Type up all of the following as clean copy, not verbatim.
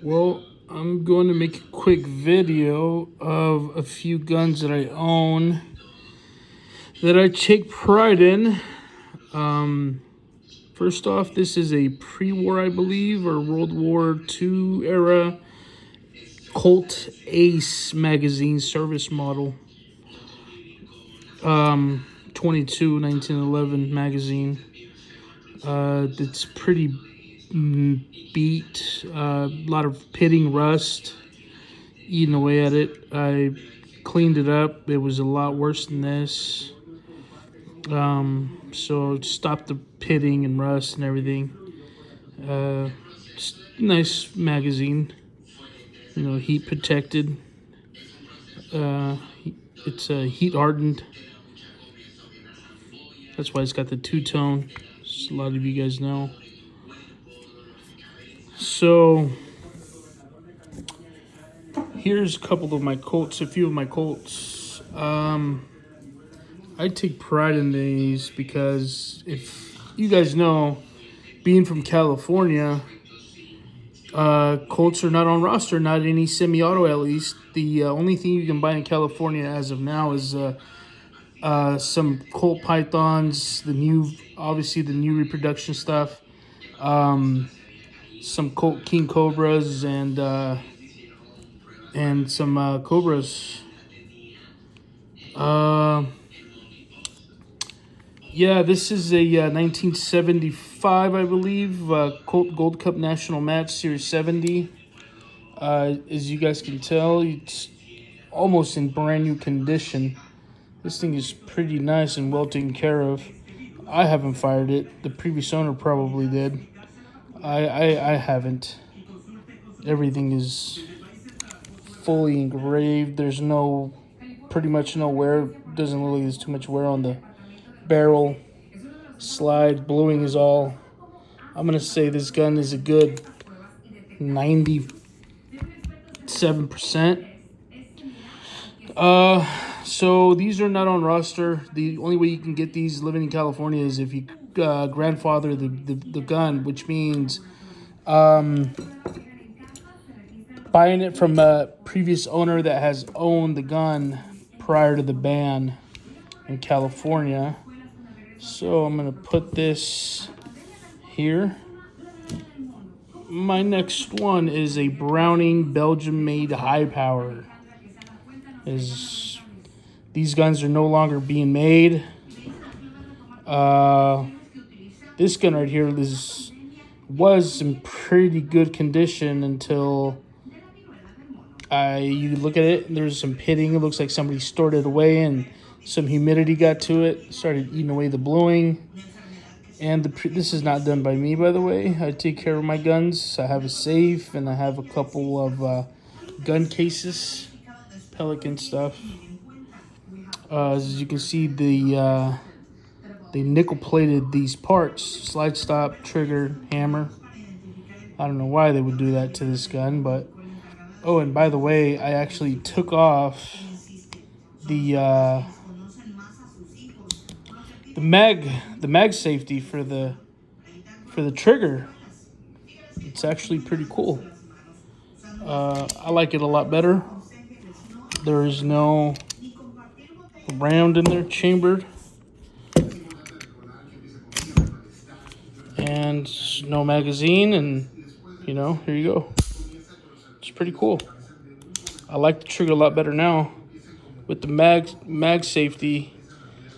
Well, I'm going to make a quick video of a few guns that I own that I take pride in. First off, this is a pre-war, I believe, or World War II era Colt Ace magazine service model. 22 1911 magazine. It's pretty beat. A lot of pitting rust eating away at it. I cleaned it up. It was a lot worse than this. So stopped the pitting and rust and everything. Nice magazine. Heat protected. It's heat hardened. That's why it's got the two-tone. A lot of you guys know. So here's a couple of my Colts, a few of my Colts. I take pride in these because if you guys know, being from California, Colts are not on roster, not any semi-auto at least. The only thing you can buy in California as of now is some Colt Pythons, obviously the new reproduction stuff, some Colt King Cobras, and some Cobras. Yeah, this is a 1975, I believe, Colt Gold Cup National Match Series 70. As you guys can tell, it's almost in brand new condition. This thing is pretty nice and well taken care of. I haven't fired it. The previous owner probably did. I haven't. Everything is fully engraved. There's pretty much no wear. Doesn't look like there's too much wear on the barrel. Slide, bluing is all. I'm going to say this gun is a good 97%. So these are not on roster. The only way you can get these living in California is if you grandfather the gun, which means buying it from a previous owner that has owned the gun prior to the ban in California. So I'm going to put this here. My next one is a Browning Belgium-made high power. These guns are no longer being made. This gun right here was in pretty good condition until you look at it and there's some pitting. It looks like somebody stored it away and some humidity got to it, started eating away the bluing. And this is not done by me, by the way. I take care of my guns. I have a safe and I have a couple of gun cases, Pelican stuff. As you can see, they nickel-plated these parts: slide stop, trigger, hammer. I don't know why they would do that to this gun, but oh, and by the way, I actually took off the mag safety for the trigger. It's actually pretty cool. I like it a lot better. There is no round in there chambered, and no magazine, and here you go. It's pretty cool. I like the trigger a lot better now with the mag safety.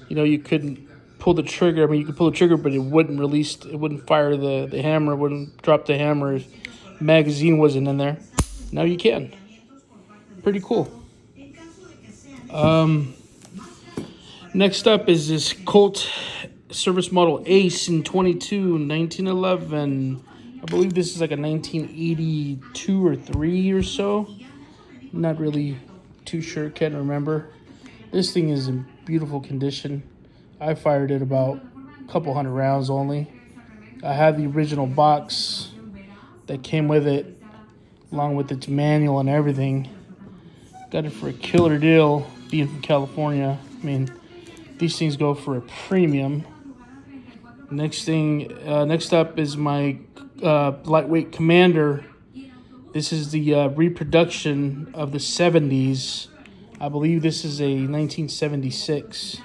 You couldn't pull the trigger. I mean, you could pull the trigger, but it wouldn't release. It wouldn't fire the hammer. It wouldn't drop the hammer if magazine wasn't in there. Now you can. Pretty cool. Next up is this Colt Service Model Ace in 1911. I believe this is like a 1982 or 3 or so. Not really too sure. Can't remember. This thing is in beautiful condition. I fired it about a couple hundred rounds only. I have the original box that came with it, along with its manual and everything. Got it for a killer deal, being from California. I mean, these things go for a premium. Next up is my lightweight Commander This is the reproduction of the 70s. I believe this is a 1976.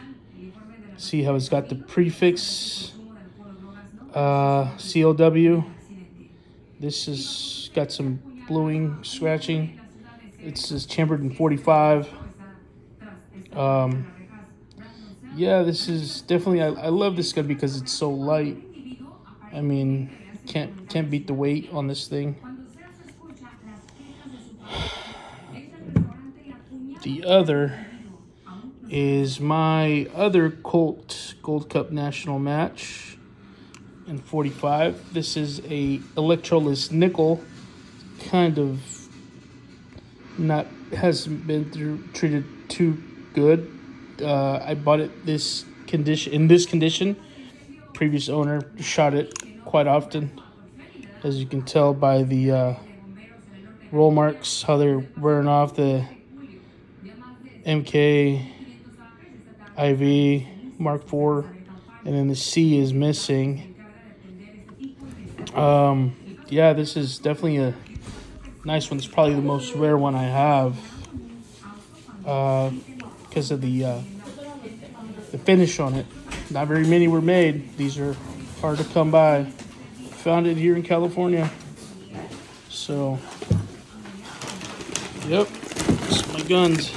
See how it's got the prefix CLW. This has got some bluing, scratching. It's chambered in 45. Yeah, this is definitely. I love this gun because it's so light. I mean, can't beat the weight on this thing. The other is my other Colt Gold Cup National Match in 45. This is a electroless nickel, kind of hasn't been treated too good. I bought it in this condition. Previous owner shot it quite often, as you can tell by the roll marks, how they're wearing off the MK, IV, Mark IV, and then the C is missing. Yeah, this is definitely a nice one. It's probably the most rare one I have because of the finish on it. Not very many were made. These are hard to come by. Found it here in California. So, yep, that's my guns.